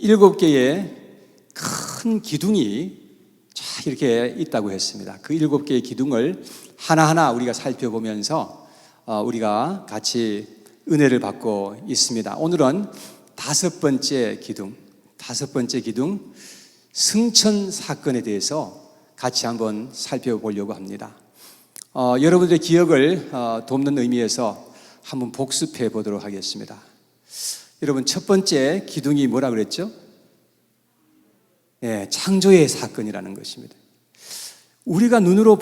7개의 큰 기둥이 쫙 이렇게 있다고 했습니다. 그 7개의 기둥을 하나하나 우리가 살펴보면서 우리가 같이 은혜를 받고 있습니다. 오늘은 5번째 기둥, 승천 사건에 대해서 같이 한번 살펴보려고 합니다. 여러분들의 기억을 돕는 의미에서 한번 복습해 보도록 하겠습니다. 여러분, 첫 번째 기둥이 뭐라 그랬죠? 네, 창조의 사건이라는 것입니다. 우리가 눈으로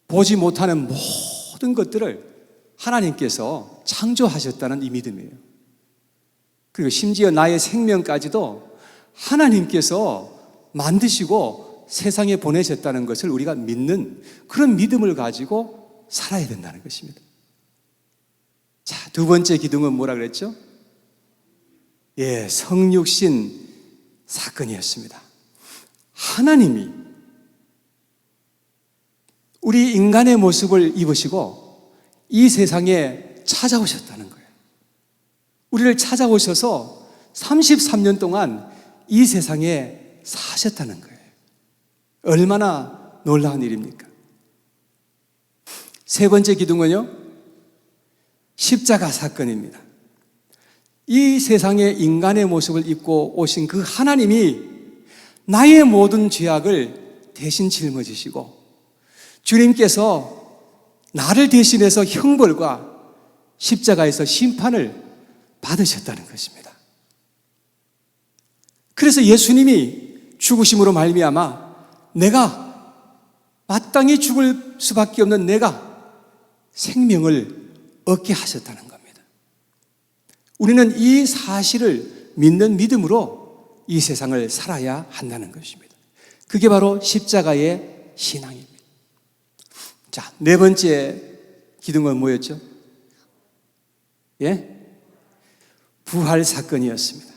보지 못하는 모든 것들을 하나님께서 창조하셨다는 이 믿음이에요. 그리고 심지어 나의 생명까지도 하나님께서 만드시고 세상에 보내셨다는 것을 우리가 믿는 그런 믿음을 가지고 살아야 된다는 것입니다. 자, 두 번째 기둥은 뭐라 그랬죠? 성육신 사건이었습니다. 하나님이 우리 인간의 모습을 입으시고 이 세상에 찾아오셨다는 거예요. 우리를 찾아오셔서 33년 동안 이 세상에 사셨다는 거예요. 얼마나 놀라운 일입니까? 세 번째 기둥은요, 십자가 사건입니다. 이 세상에 인간의 모습을 입고 오신 그 하나님이 나의 모든 죄악을 대신 짊어지시고 주님께서 나를 대신해서 형벌과 십자가에서 심판을 받으셨다는 것입니다. 그래서 예수님이 죽으심으로 말미암아 내가 마땅히 죽을 수밖에 없는 내가 생명을 얻게 하셨다는 겁니다. 우리는 이 사실을 믿는 믿음으로 이 세상을 살아야 한다는 것입니다. 그게 바로 십자가의 신앙입니다. 자, 네 번째 기둥은 뭐였죠? 부활 사건이었습니다.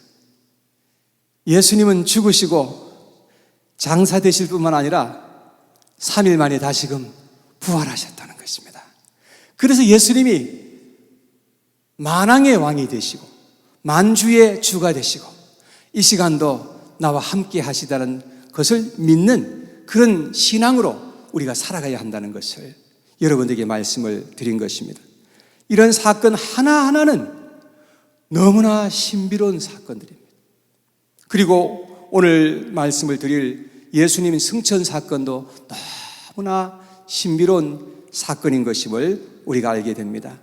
예수님은 죽으시고 장사되실 뿐만 아니라 3일 만에 다시금 부활하셨다는 것입니다. 그래서 예수님이 만왕의 왕이 되시고 만주의 주가 되시고 이 시간도 나와 함께 하시다는 것을 믿는 그런 신앙으로 우리가 살아가야 한다는 것을 여러분들에게 말씀을 드린 것입니다. 이런 사건 하나하나는 너무나 신비로운 사건들입니다. 그리고 오늘 말씀을 드릴 예수님 승천 사건도 너무나 신비로운 사건인 것임을 우리가 알게 됩니다.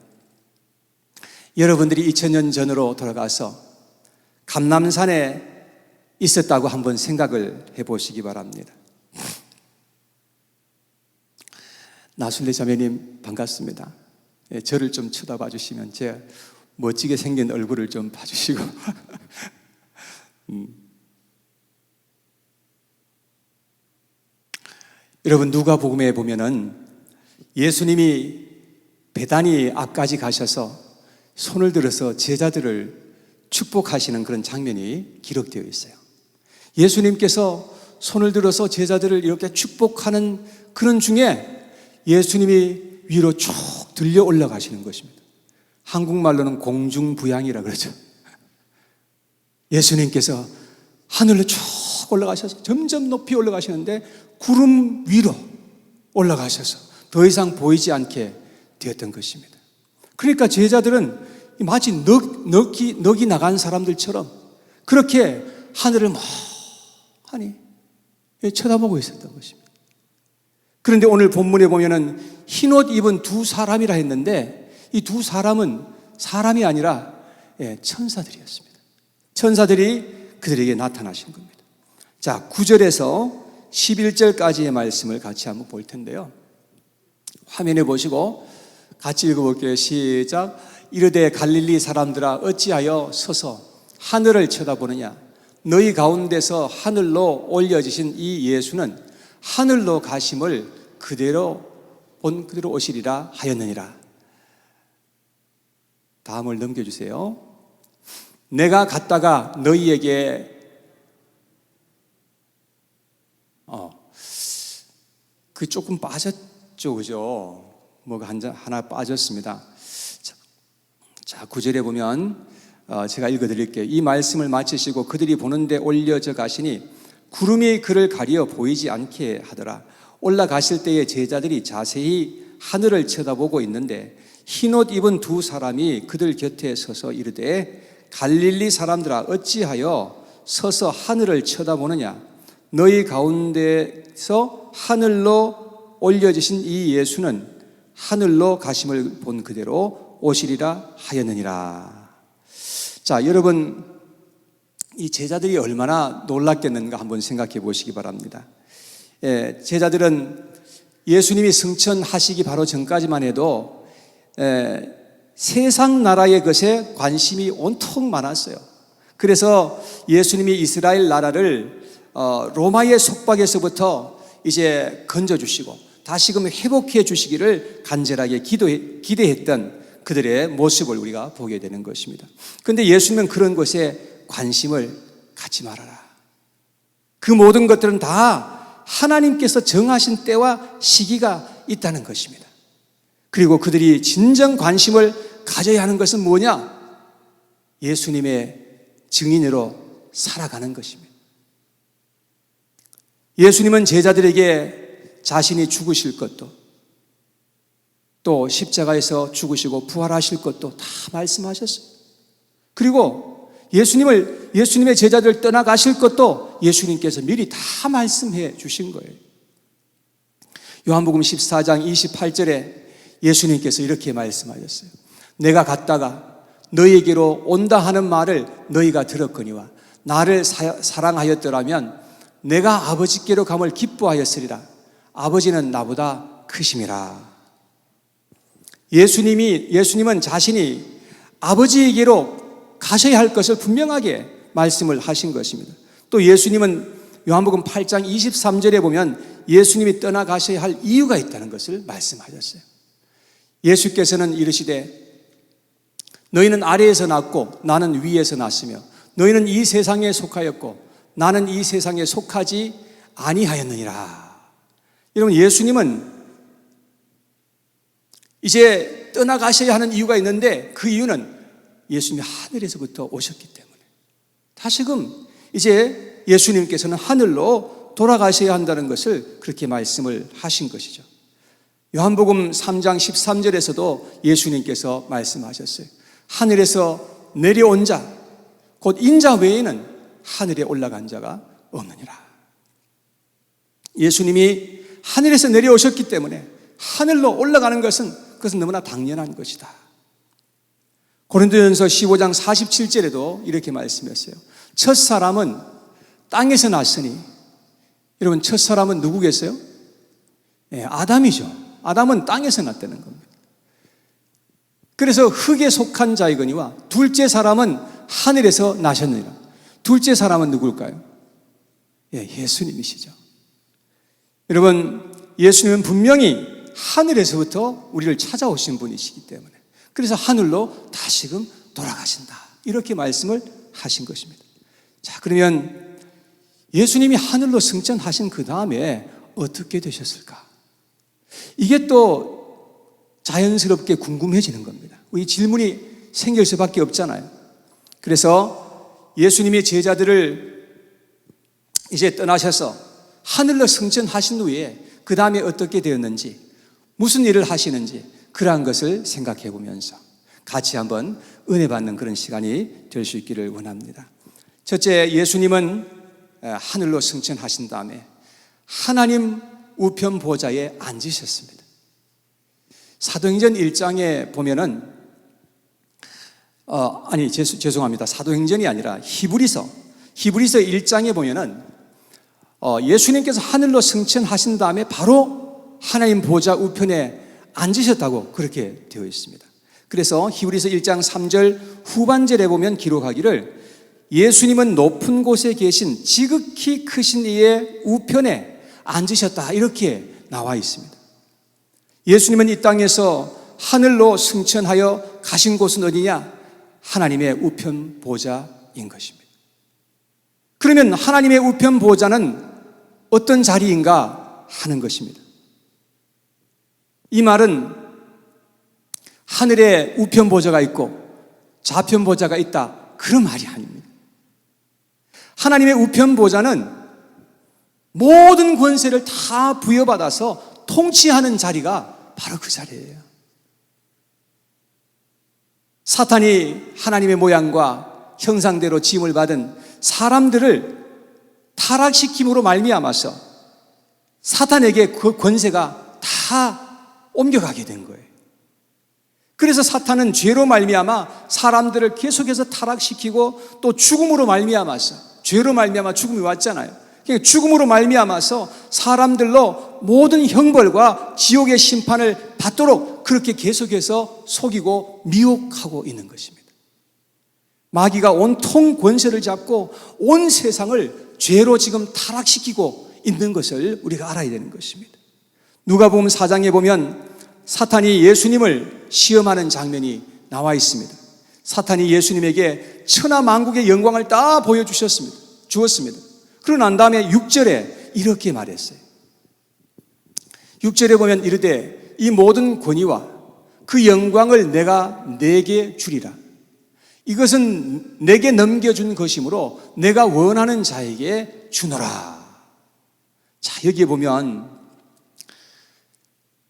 여러분들이 2000년 전으로 돌아가서 감람산에 있었다고 한번 생각을 해보시기 바랍니다. 나순례 자매님 반갑습니다. 저를 좀 쳐다봐 주시면 제가 멋지게 생긴 얼굴을 좀 봐주시고 여러분, 누가복음에 보면은 예수님이 베다니 앞까지 가셔서 손을 들어서 제자들을 축복하시는 그런 장면이 기록되어 있어요. 예수님께서 손을 들어서 제자들을 이렇게 축복하는 그런 중에 예수님이 위로 쭉 들려 올라가시는 것입니다. 한국말로는 공중부양이라 그러죠. 예수님께서 하늘로 쭉 올라가셔서 점점 높이 올라가시는데 구름 위로 올라가셔서 더 이상 보이지 않게 되었던 것입니다. 그러니까 제자들은 마치 넋이 나간 사람들처럼 그렇게 하늘을 멍하니 쳐다보고 있었던 것입니다. 그런데 오늘 본문에 보면은 흰옷 입은 두 사람이라 했는데 이 두 사람은 사람이 아니라 천사들이었습니다. 천사들이 그들에게 나타나신 겁니다. 자, 9절에서 11절까지의 말씀을 같이 한번 볼 텐데요. 화면에 보시고 같이 읽어볼게요. 시작. 이르되 갈릴리 사람들아 어찌하여 서서 하늘을 쳐다보느냐. 너희 가운데서 하늘로 올려지신 이 예수는 하늘로 가심을 그대로 오시리라 하였느니라. 다음을 넘겨주세요. 내가 갔다가 너희에게 그 조금 빠졌죠, 그죠? 뭐가 하나 빠졌습니다. 자, 9절에 보면 제가 읽어드릴게요. 이 말씀을 마치시고 그들이 보는데 올려져 가시니 구름이 그를 가리어 보이지 않게 하더라. 올라가실 때에 제자들이 자세히 하늘을 쳐다보고 있는데 흰옷 입은 두 사람이 그들 곁에 서서 이르되 갈릴리 사람들아 어찌하여 서서 하늘을 쳐다보느냐. 너희 가운데서 하늘로 올려지신 이 예수는 하늘로 가심을 본 그대로 오시리라 하였느니라. 자, 여러분, 이 제자들이 얼마나 놀랐겠는가 한번 생각해 보시기 바랍니다. 제자들은 예수님이 승천하시기 바로 전까지만 해도 세상 나라의 것에 관심이 온통 많았어요. 그래서 예수님이 이스라엘 나라를 로마의 속박에서부터 이제 건져주시고 다시금 회복해 주시기를 간절하게 기대했던 그들의 모습을 우리가 보게 되는 것입니다. 그런데 예수님은 그런 것에 관심을 갖지 말아라. 그 모든 것들은 다 하나님께서 정하신 때와 시기가 있다는 것입니다. 그리고 그들이 진정 관심을 가져야 하는 것은 뭐냐? 예수님의 증인으로 살아가는 것입니다. 예수님은 제자들에게 자신이 죽으실 것도 또 십자가에서 죽으시고 부활하실 것도 다 말씀하셨어요. 그리고 예수님의 제자들 떠나가실 것도 예수님께서 미리 다 말씀해 주신 거예요. 요한복음 14장 28절에 예수님께서 이렇게 말씀하셨어요. 내가 갔다가 너희에게로 온다 하는 말을 너희가 들었거니와 나를 사랑하였더라면 내가 아버지께로 감을 기뻐하였으리라. 아버지는 나보다 크심이라. 예수님은 자신이 아버지에게로 가셔야 할 것을 분명하게 말씀을 하신 것입니다. 또 예수님은 요한복음 8장 23절에 보면 예수님이 떠나가셔야 할 이유가 있다는 것을 말씀하셨어요. 예수께서는 이르시되 너희는 아래에서 났고 나는 위에서 났으며 너희는 이 세상에 속하였고 나는 이 세상에 속하지 아니하였느니라. 여러분, 예수님은 이제 떠나가셔야 하는 이유가 있는데 그 이유는 예수님이 하늘에서부터 오셨기 때문에 다시금 이제 예수님께서는 하늘로 돌아가셔야 한다는 것을 그렇게 말씀을 하신 것이죠. 요한복음 3장 13절에서도 예수님께서 말씀하셨어요. 하늘에서 내려온 자, 곧 인자 외에는 하늘에 올라간 자가 없느니라. 예수님이 하늘에서 내려오셨기 때문에 하늘로 올라가는 그것은 너무나 당연한 것이다. 고린도전서 15장 47절에도 이렇게 말씀했어요. 첫 사람은 땅에서 났으니, 여러분 첫 사람은 누구겠어요? 아담이죠. 아담은 땅에서 났다는 겁니다. 그래서 흙에 속한 자이거니와 둘째 사람은 하늘에서 나셨느니라. 둘째 사람은 누굴까요? 예수님이시죠. 여러분, 예수님은 분명히 하늘에서부터 우리를 찾아오신 분이시기 때문에 그래서 하늘로 다시금 돌아가신다. 이렇게 말씀을 하신 것입니다. 자, 그러면 예수님이 하늘로 승천하신 그 다음에 어떻게 되셨을까? 이게 또 자연스럽게 궁금해지는 겁니다. 이 질문이 생길 수밖에 없잖아요. 그래서 예수님이 제자들을 이제 떠나셔서 하늘로 승천하신 후에 그 다음에 어떻게 되었는지, 무슨 일을 하시는지 그러한 것을 생각해 보면서 같이 한번 은혜 받는 그런 시간이 될 수 있기를 원합니다. 첫째, 예수님은 하늘로 승천하신 다음에 하나님 우편 보좌에 앉으셨습니다. 사도행전 1장에 보면은 죄송합니다. 사도행전이 아니라 히브리서 1장에 보면은 예수님께서 하늘로 승천하신 다음에 바로 하나님 보좌 우편에 앉으셨다고 그렇게 되어 있습니다. 그래서 히브리서 1장 3절 후반절에 보면 기록하기를 예수님은 높은 곳에 계신 지극히 크신 이의 우편에 앉으셨다 이렇게 나와 있습니다. 예수님은 이 땅에서 하늘로 승천하여 가신 곳은 어디냐? 하나님의 우편 보좌인 것입니다. 그러면 하나님의 우편 보좌는 어떤 자리인가 하는 것입니다. 이 말은 하늘에 우편 보좌가 있고 좌편 보좌가 있다, 그런 말이 아닙니다. 하나님의 우편 보좌는 모든 권세를 다 부여받아서 통치하는 자리가 바로 그 자리예요. 사탄이 하나님의 모양과 형상대로 지음을 받은 사람들을 타락시킴으로 말미암아서 사탄에게 그 권세가 다 옮겨가게 된 거예요. 그래서 사탄은 죄로 말미암아 사람들을 계속해서 타락시키고 또 죽음으로 말미암아서, 죄로 말미암아 죽음이 왔잖아요. 그러니까 죽음으로 말미암아서 사람들로 모든 형벌과 지옥의 심판을 받도록 그렇게 계속해서 속이고 미혹하고 있는 것입니다. 마귀가 온통 권세를 잡고 온 세상을 죄로 지금 타락시키고 있는 것을 우리가 알아야 되는 것입니다. 누가복음 4장에 보면 사탄이 예수님을 시험하는 장면이 나와 있습니다. 사탄이 예수님에게 천하만국의 영광을 다 주었습니다. 그러고 난 다음에 6절에 이렇게 말했어요. 6절에 보면 이르되 이 모든 권위와 그 영광을 내가 네게 주리라. 이것은 내게 넘겨준 것이므로 내가 원하는 자에게 주노라. 자, 여기에 보면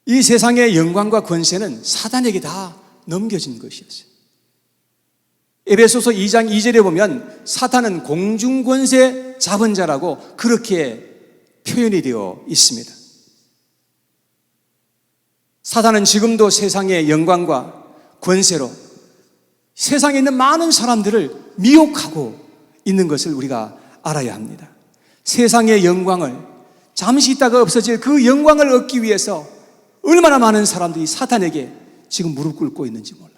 이 세상의 영광과 권세는 사단에게 다 넘겨진 것이었어요. 에베소서 2장 2절에 보면 사탄은 공중권세 잡은 자라고 그렇게 표현이 되어 있습니다. 사탄은 지금도 세상의 영광과 권세로 세상에 있는 많은 사람들을 미혹하고 있는 것을 우리가 알아야 합니다. 세상의 영광을, 잠시 있다가 없어질 그 영광을 얻기 위해서 얼마나 많은 사람들이 사탄에게 지금 무릎 꿇고 있는지 몰라요.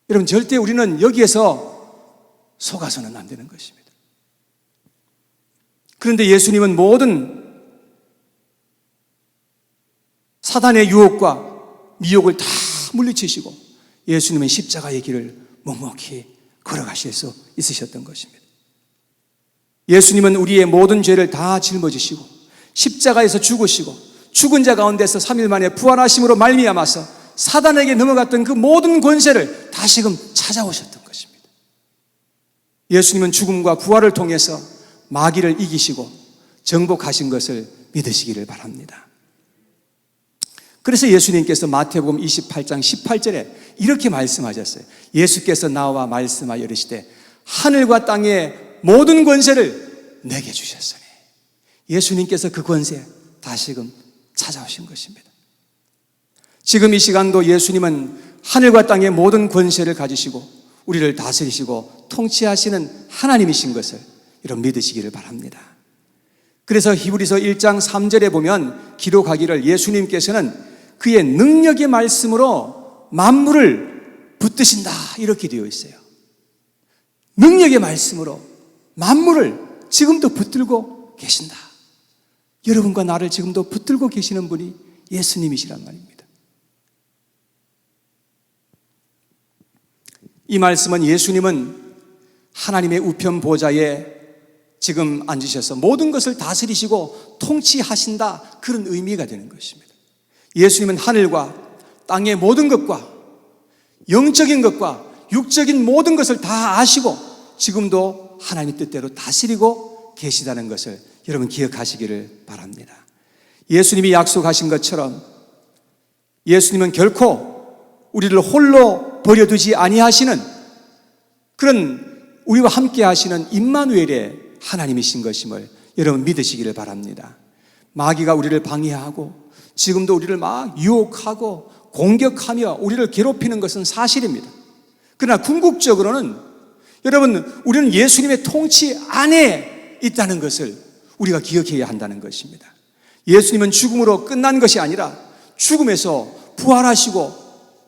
여러분, 절대 우리는 여기에서 속아서는 안 되는 것입니다. 그런데 예수님은 모든 사단의 유혹과 미혹을 다 물리치시고 예수님은 십자가의 길을 묵묵히 걸어가실 수 있으셨던 것입니다. 예수님은 우리의 모든 죄를 다 짊어지시고 십자가에서 죽으시고 죽은 자 가운데서 3일 만에 부활하심으로 말미암아서 사단에게 넘어갔던 그 모든 권세를 다시금 찾아오셨던 것입니다. 예수님은 죽음과 부활을 통해서 마귀를 이기시고 정복하신 것을 믿으시기를 바랍니다. 그래서 예수님께서 마태복음 28장 18절에 이렇게 말씀하셨어요. 예수께서 나와 말씀하여 이르시되 하늘과 땅의 모든 권세를 내게 주셨으니, 예수님께서 그 권세 다시금 찾아오신 것입니다. 지금 이 시간도 예수님은 하늘과 땅의 모든 권세를 가지시고 우리를 다스리시고 통치하시는 하나님이신 것을 여러분 믿으시기를 바랍니다. 그래서 히브리서 1장 3절에 보면 기록하기를 예수님께서는 그의 능력의 말씀으로 만물을 붙드신다 이렇게 되어 있어요. 능력의 말씀으로 만물을 지금도 붙들고 계신다. 여러분과 나를 지금도 붙들고 계시는 분이 예수님이시란 말입니다. 이 말씀은 예수님은 하나님의 우편 보좌에 지금 앉으셔서 모든 것을 다스리시고 통치하신다, 그런 의미가 되는 것입니다. 예수님은 하늘과 땅의 모든 것과 영적인 것과 육적인 모든 것을 다 아시고 지금도 하나님의 뜻대로 다스리고 계시다는 것을 여러분 기억하시기를 바랍니다. 예수님이 약속하신 것처럼 예수님은 결코 우리를 홀로 버려두지 아니하시는 그런 우리와 함께 하시는 임마누엘의 하나님이신 것임을 여러분 믿으시기를 바랍니다. 마귀가 우리를 방해하고 지금도 우리를 막 유혹하고 공격하며 우리를 괴롭히는 것은 사실입니다. 그러나 궁극적으로는 여러분, 우리는 예수님의 통치 안에 있다는 것을 우리가 기억해야 한다는 것입니다. 예수님은 죽음으로 끝난 것이 아니라 죽음에서 부활하시고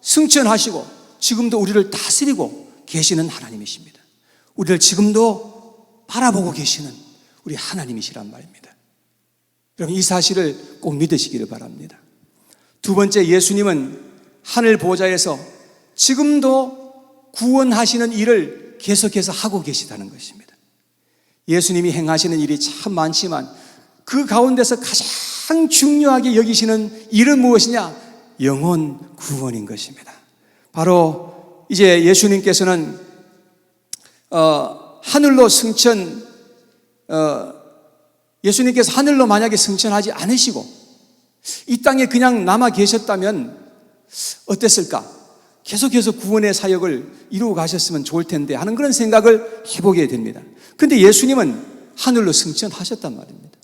승천하시고 지금도 우리를 다스리고 계시는 하나님이십니다. 우리를 지금도 바라보고 계시는 우리 하나님이시란 말입니다. 여러분, 이 사실을 꼭 믿으시기를 바랍니다. 두 번째, 예수님은 하늘 보좌에서 지금도 구원하시는 일을 계속해서 하고 계시다는 것입니다. 예수님이 행하시는 일이 참 많지만 그 가운데서 가장 중요하게 여기시는 일은 무엇이냐? 영혼 구원인 것입니다. 바로 이제 예수님께서는 하늘로 승천, 예수님께서 하늘로 만약에 승천하지 않으시고 이 땅에 그냥 남아 계셨다면 어땠을까? 계속해서 구원의 사역을 이루어 가셨으면 좋을 텐데 하는 그런 생각을 해보게 됩니다. 그런데 예수님은 하늘로 승천하셨단 말입니다.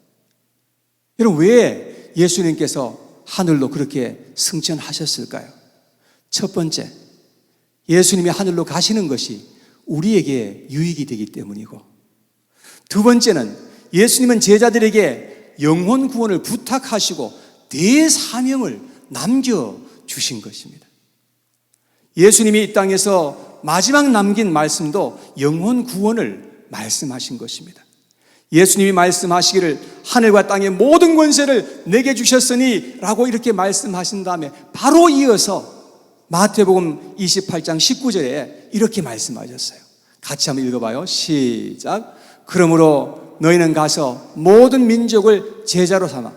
여러분, 왜 예수님께서 하늘로 그렇게 승천하셨을까요? 첫 번째, 예수님이 하늘로 가시는 것이 우리에게 유익이 되기 때문이고, 두 번째는 예수님은 제자들에게 영혼 구원을 부탁하시고 대사명을 남겨주신 것입니다. 예수님이 이 땅에서 마지막 남긴 말씀도 영혼 구원을 말씀하신 것입니다. 예수님이 말씀하시기를 하늘과 땅의 모든 권세를 내게 주셨으니 라고 이렇게 말씀하신 다음에 바로 이어서 마태복음 28장 19절에 이렇게 말씀하셨어요. 같이 한번 읽어봐요. 시작. 그러므로 너희는 가서 모든 민족을 제자로 삼아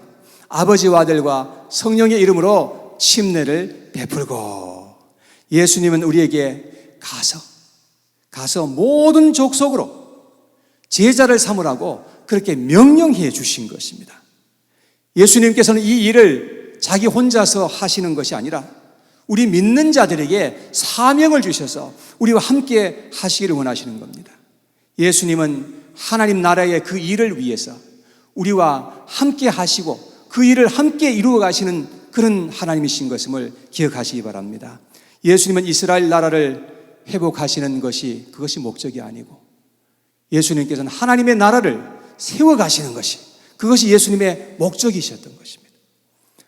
아버지와 아들과 성령의 이름으로 침례를 베풀고. 예수님은 우리에게 가서 모든 족속으로 제자를 삼으라고 그렇게 명령해 주신 것입니다. 예수님께서는 이 일을 자기 혼자서 하시는 것이 아니라 우리 믿는 자들에게 사명을 주셔서 우리와 함께 하시기를 원하시는 겁니다. 예수님은 하나님 나라의 그 일을 위해서 우리와 함께 하시고 그 일을 함께 이루어 가시는 그런 하나님이신 것임을 기억하시기 바랍니다. 예수님은 이스라엘 나라를 회복하시는 것이 그것이 목적이 아니고 예수님께서는 하나님의 나라를 세워가시는 것이 그것이 예수님의 목적이셨던 것입니다.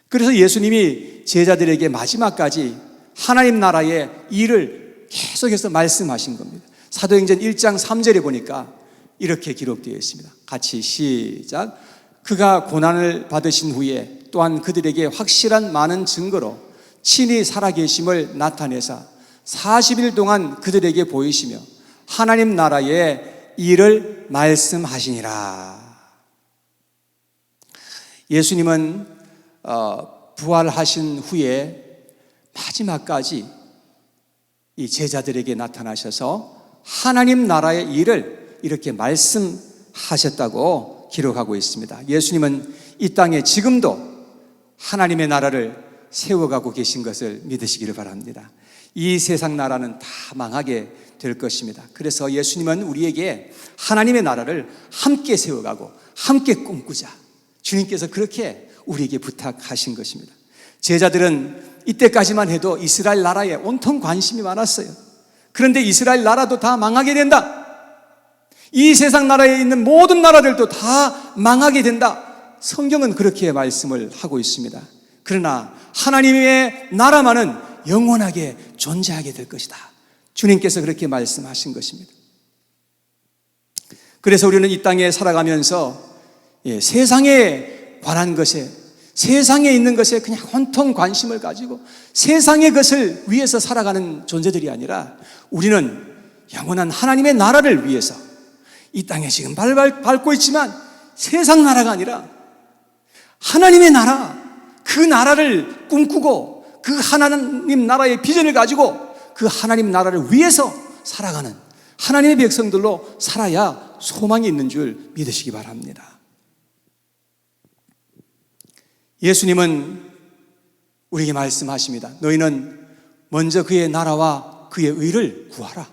그래서 예수님이 제자들에게 마지막까지 하나님 나라의 일을 계속해서 말씀하신 겁니다. 사도행전 1장 3절에 보니까 이렇게 기록되어 있습니다. 같이 시작. 그가 고난을 받으신 후에 또한 그들에게 확실한 많은 증거로 친히 살아계심을 나타내사 40일 동안 그들에게 보이시며 하나님 나라의 일을 말씀하시니라. 예수님은 부활하신 후에 마지막까지 이 제자들에게 나타나셔서 하나님 나라의 일을 이렇게 말씀하셨다고 기록하고 있습니다. 예수님은 이 땅에 지금도 하나님의 나라를 세워가고 계신 것을 믿으시기를 바랍니다. 이 세상 나라는 다 망하게 될 것입니다. 그래서 예수님은 우리에게 하나님의 나라를 함께 세워가고 함께 꿈꾸자. 주님께서 그렇게 우리에게 부탁하신 것입니다. 제자들은 이때까지만 해도 이스라엘 나라에 온통 관심이 많았어요. 그런데 이스라엘 나라도 다 망하게 된다. 이 세상 나라에 있는 모든 나라들도 다 망하게 된다. 성경은 그렇게 말씀을 하고 있습니다. 그러나 하나님의 나라만은 영원하게 존재하게 될 것이다. 주님께서 그렇게 말씀하신 것입니다. 그래서 우리는 이 땅에 살아가면서 세상에 관한 것에, 세상에 있는 것에 그냥 온통 관심을 가지고 세상의 것을 위해서 살아가는 존재들이 아니라 우리는 영원한 하나님의 나라를 위해서 이 땅에 지금 밟고 있지만 세상 나라가 아니라 하나님의 나라, 그 나라를 꿈꾸고 그 하나님 나라의 비전을 가지고 그 하나님 나라를 위해서 살아가는 하나님의 백성들로 살아야 소망이 있는 줄 믿으시기 바랍니다. 예수님은 우리에게 말씀하십니다. 너희는 먼저 그의 나라와 그의 의를 구하라.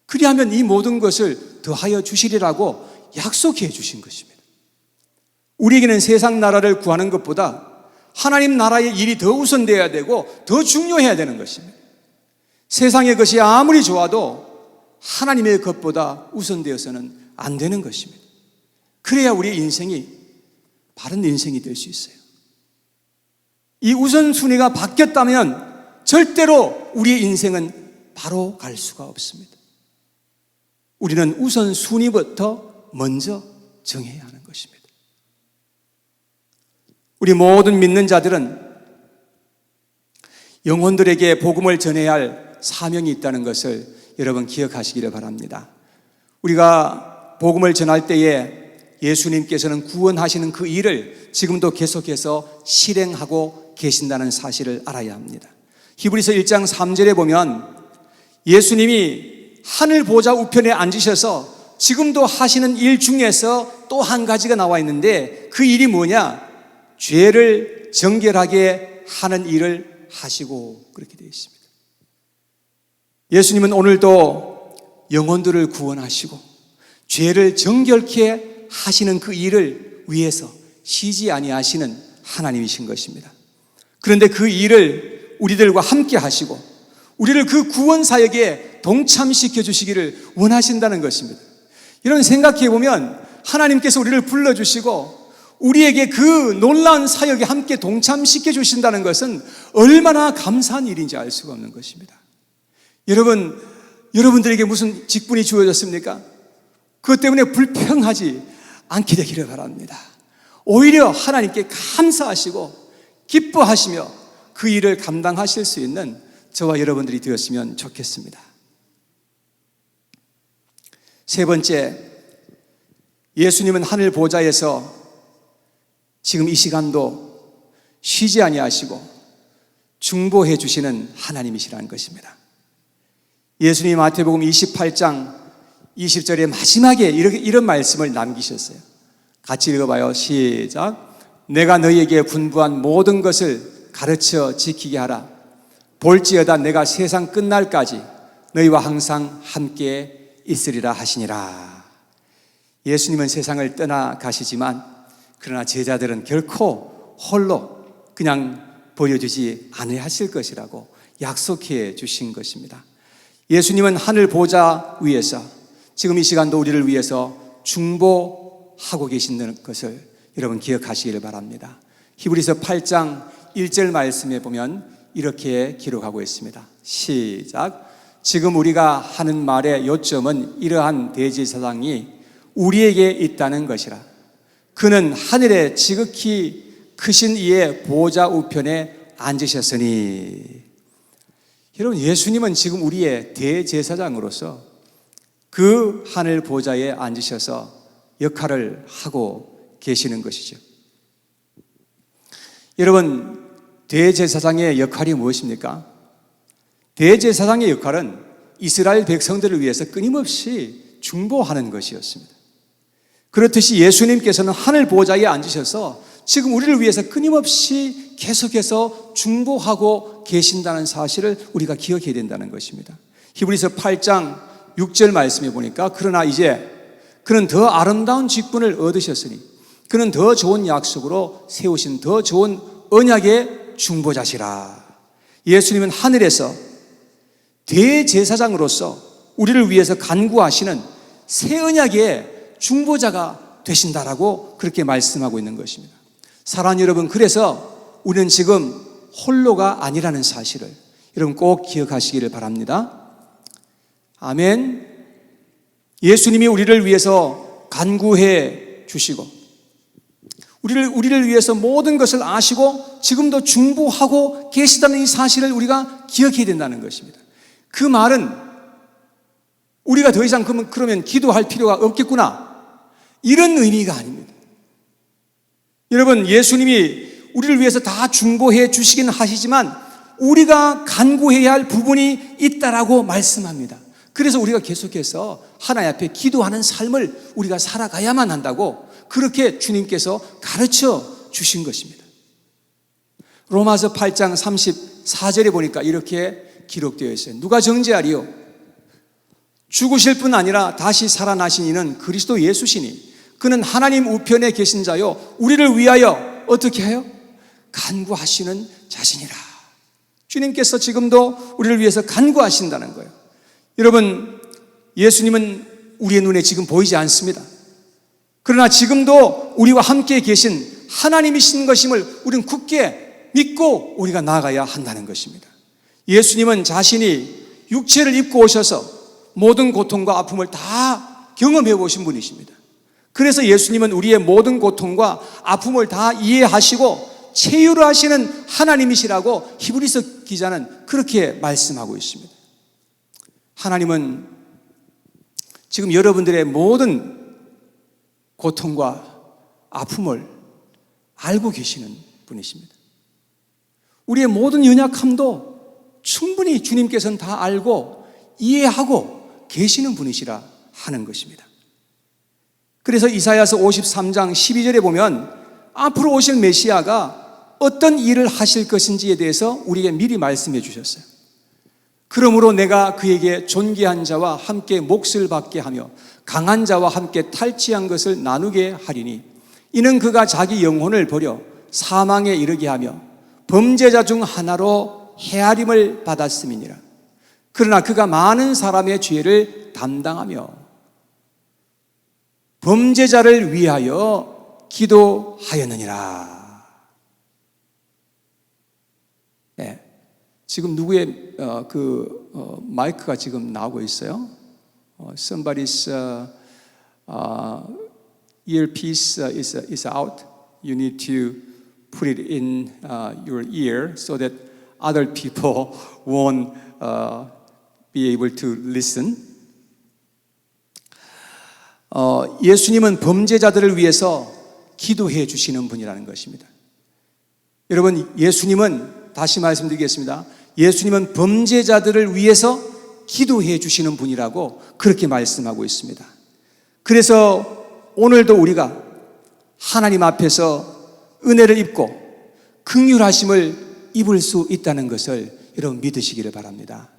그리하면 이 모든 것을 더하여 주시리라고 약속해 주신 것입니다. 우리에게는 세상 나라를 구하는 것보다 하나님 나라의 일이 더 우선되어야 되고 더 중요해야 되는 것입니다. 세상의 것이 아무리 좋아도 하나님의 것보다 우선되어서는 안 되는 것입니다. 그래야 우리의 인생이 바른 인생이 될 수 있어요. 이 우선순위가 바뀌었다면 절대로 우리의 인생은 바로 갈 수가 없습니다. 우리는 우선순위부터 먼저 정해야 하는 것입니다. 우리 모든 믿는 자들은 영혼들에게 복음을 전해야 할 사명이 있다는 것을 여러분 기억하시기를 바랍니다. 우리가 복음을 전할 때에 예수님께서는 구원하시는 그 일을 지금도 계속해서 실행하고 계신다는 사실을 알아야 합니다. 히브리서 1장 3절에 보면 예수님이 하늘 보좌 우편에 앉으셔서 지금도 하시는 일 중에서 또 한 가지가 나와 있는데 그 일이 뭐냐? 죄를 정결하게 하는 일을 하시고 그렇게 되어 있습니다. 예수님은 오늘도 영혼들을 구원하시고 죄를 정결케 하시는 그 일을 위해서 쉬지 아니하시는 하나님이신 것입니다. 그런데 그 일을 우리들과 함께 하시고 우리를 그 구원 사역에 동참시켜 주시기를 원하신다는 것입니다. 이런 생각해 보면 하나님께서 우리를 불러주시고 우리에게 그 놀라운 사역에 함께 동참시켜 주신다는 것은 얼마나 감사한 일인지 알 수가 없는 것입니다. 여러분들에게 무슨 직분이 주어졌습니까? 그것 때문에 불평하지 않게 되기를 바랍니다. 오히려 하나님께 감사하시고 기뻐하시며 그 일을 감당하실 수 있는 저와 여러분들이 되었으면 좋겠습니다. 세 번째, 예수님은 하늘 보좌에서 지금 이 시간도 쉬지 아니하시고 중보해 주시는 하나님이시라는 것입니다. 예수님이 마태복음 28장 20절의 마지막에 이런 말씀을 남기셨어요. 같이 읽어봐요. 시작. 내가 너희에게 분부한 모든 것을 가르쳐 지키게 하라. 볼지어다 내가 세상 끝날까지 너희와 항상 함께 있으리라 하시니라. 예수님은 세상을 떠나가시지만 그러나 제자들은 결코 홀로 그냥 버려주지 않으실 것이라고 약속해 주신 것입니다. 예수님은 하늘 보좌 위에서 지금 이 시간도 우리를 위해서 중보하고 계신다는 것을 여러분 기억하시기를 바랍니다. 히브리서 8장 1절 말씀에 보면 이렇게 기록하고 있습니다. 시작. 지금 우리가 하는 말의 요점은 이러한 대제사장이 우리에게 있다는 것이라. 그는 하늘에 지극히 크신 이의 보좌 우편에 앉으셨으니. 여러분, 예수님은 지금 우리의 대제사장으로서 그 하늘 보좌에 앉으셔서 역할을 하고 계시는 것이죠. 여러분, 대제사장의 역할이 무엇입니까? 대제사장의 역할은 이스라엘 백성들을 위해서 끊임없이 중보하는 것이었습니다. 그렇듯이 예수님께서는 하늘 보좌에 앉으셔서 지금 우리를 위해서 끊임없이 계속해서 중보하고 계신다는 사실을 우리가 기억해야 된다는 것입니다. 히브리서 8장 6절 말씀에 보니까 그러나 이제 그는 더 아름다운 직분을 얻으셨으니 그는 더 좋은 약속으로 세우신 더 좋은 언약의 중보자시라. 예수님은 하늘에서 대제사장으로서 우리를 위해서 간구하시는 새 언약의 중보자가 되신다라고 그렇게 말씀하고 있는 것입니다. 사랑하는 여러분, 그래서 우리는 지금 홀로가 아니라는 사실을 여러분 꼭 기억하시기를 바랍니다. 아멘. 예수님이 우리를 위해서 간구해 주시고 우리를 위해서 모든 것을 아시고 지금도 중보하고 계시다는 이 사실을 우리가 기억해야 된다는 것입니다. 그 말은 우리가 더 이상 그러면 기도할 필요가 없겠구나, 이런 의미가 아닙니다. 여러분, 예수님이 우리를 위해서 다 중보해 주시긴 하시지만 우리가 간구해야 할 부분이 있다라고 말씀합니다. 그래서 우리가 계속해서 하나님 앞에 기도하는 삶을 우리가 살아가야만 한다고 그렇게 주님께서 가르쳐 주신 것입니다. 로마서 8장 34절에 보니까 이렇게 기록되어 있어요. 누가 정죄하리요? 죽으실 뿐 아니라 다시 살아나신 이는 그리스도 예수시니 그는 하나님 우편에 계신 자요 우리를 위하여 어떻게 해요? 간구하시는 자신이라. 주님께서 지금도 우리를 위해서 간구하신다는 거예요. 여러분, 예수님은 우리의 눈에 지금 보이지 않습니다. 그러나 지금도 우리와 함께 계신 하나님이신 것임을 우리는 굳게 믿고 우리가 나아가야 한다는 것입니다. 예수님은 자신이 육체를 입고 오셔서 모든 고통과 아픔을 다 경험해 보신 분이십니다. 그래서 예수님은 우리의 모든 고통과 아픔을 다 이해하시고 치유를 하시는 하나님이시라고 히브리서 기자는 그렇게 말씀하고 있습니다. 하나님은 지금 여러분들의 모든 고통과 아픔을 알고 계시는 분이십니다. 우리의 모든 연약함도 충분히 주님께서는 다 알고 이해하고 계시는 분이시라 하는 것입니다. 그래서 이사야서 53장 12절에 보면 앞으로 오실 메시아가 어떤 일을 하실 것인지에 대해서 우리에게 미리 말씀해 주셨어요. 그러므로 내가 그에게 존귀한 자와 함께 몫을 받게 하며 강한 자와 함께 탈취한 것을 나누게 하리니 이는 그가 자기 영혼을 버려 사망에 이르게 하며 범죄자 중 하나로 헤아림을 받았음이니라. 그러나 그가 많은 사람의 죄를 담당하며 범죄자를 위하여 기도하였느니라. 네. 지금 누구의 마이크가 지금 나오고 있어요? Somebody's earpiece is out. You need to put it in your ear so that other people won't be able to listen. 예수님은 범죄자들을 위해서 기도해 주시는 분이라는 것입니다. 여러분, 예수님은 다시 말씀드리겠습니다. 예수님은 범죄자들을 위해서 기도해 주시는 분이라고 그렇게 말씀하고 있습니다. 그래서 오늘도 우리가 하나님 앞에서 은혜를 입고 긍휼하심을 입을 수 있다는 것을 여러분 믿으시기를 바랍니다.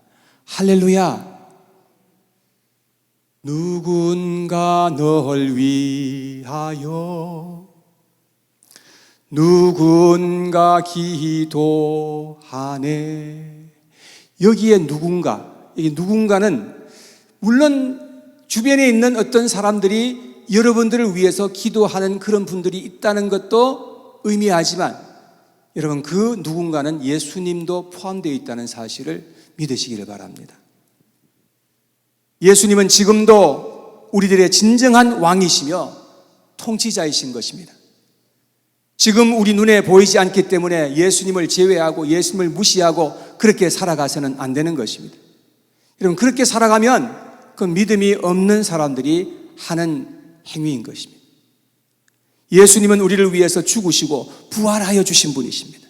할렐루야. 누군가 널 위하여 누군가 기도하네. 여기에 누군가, 이 누군가는 물론 주변에 있는 어떤 사람들이 여러분들을 위해서 기도하는 그런 분들이 있다는 것도 의미하지만 여러분 그 누군가는 예수님도 포함되어 있다는 사실을 믿으시기를 바랍니다. 예수님은 지금도 우리들의 진정한 왕이시며 통치자이신 것입니다. 지금 우리 눈에 보이지 않기 때문에 예수님을 제외하고 예수님을 무시하고 그렇게 살아가서는 안 되는 것입니다. 여러분 그렇게 살아가면 그 믿음이 없는 사람들이 하는 행위인 것입니다. 예수님은 우리를 위해서 죽으시고 부활하여 주신 분이십니다.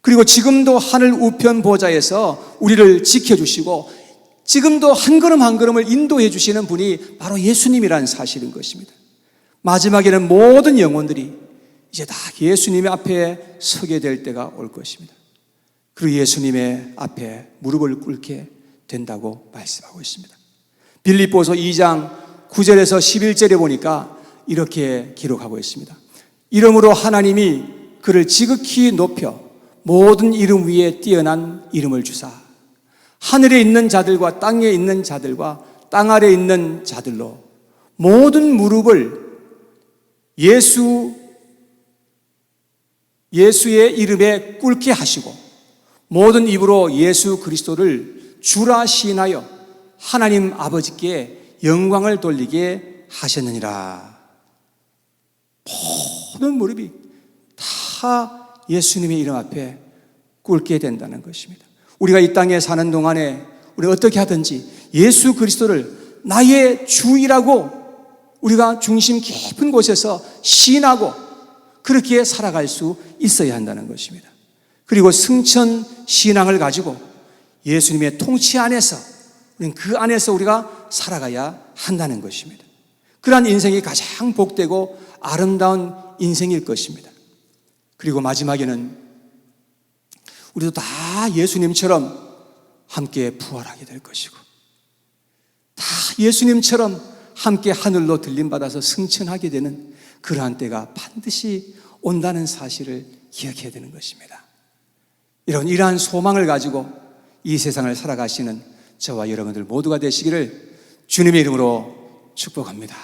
그리고 지금도 하늘 우편 보좌에서 우리를 지켜주시고 지금도 한 걸음 한 걸음을 인도해 주시는 분이 바로 예수님이라는 사실인 것입니다. 마지막에는 모든 영혼들이 이제 다 예수님의 앞에 서게 될 때가 올 것입니다. 그리고 예수님의 앞에 무릎을 꿇게 된다고 말씀하고 있습니다. 빌립보서 2장 9절에서 11절에 보니까 이렇게 기록하고 있습니다. 이름으로 하나님이 그를 지극히 높여 모든 이름 위에 뛰어난 이름을 주사 하늘에 있는 자들과 땅에 있는 자들과 땅 아래에 있는 자들로 모든 무릎을 예수의 이름에 꿇게 하시고 모든 입으로 예수 그리스도를 주라 시인하여 하나님 아버지께 영광을 돌리게 하셨느니라. 모든 무릎이 다 예수님의 이름 앞에 꿇게 된다는 것입니다. 우리가 이 땅에 사는 동안에 우리가 어떻게 하든지 예수 그리스도를 나의 주이라고 우리가 중심 깊은 곳에서 시인하고 그렇게 살아갈 수 있어야 한다는 것입니다. 그리고 승천 신앙을 가지고 예수님의 통치 안에서 우리는 그 안에서 우리가 살아가야 한다는 것입니다. 그러한 인생이 가장 복되고 아름다운 인생일 것입니다. 그리고 마지막에는 우리도 다 예수님처럼 함께 부활하게 될 것이고 다 예수님처럼 함께 하늘로 들림받아서 승천하게 되는 그러한 때가 반드시 온다는 사실을 기억해야 되는 것입니다. 이러한 소망을 가지고 이 세상을 살아가시는 저와 여러분들 모두가 되시기를 주님의 이름으로 축복합니다.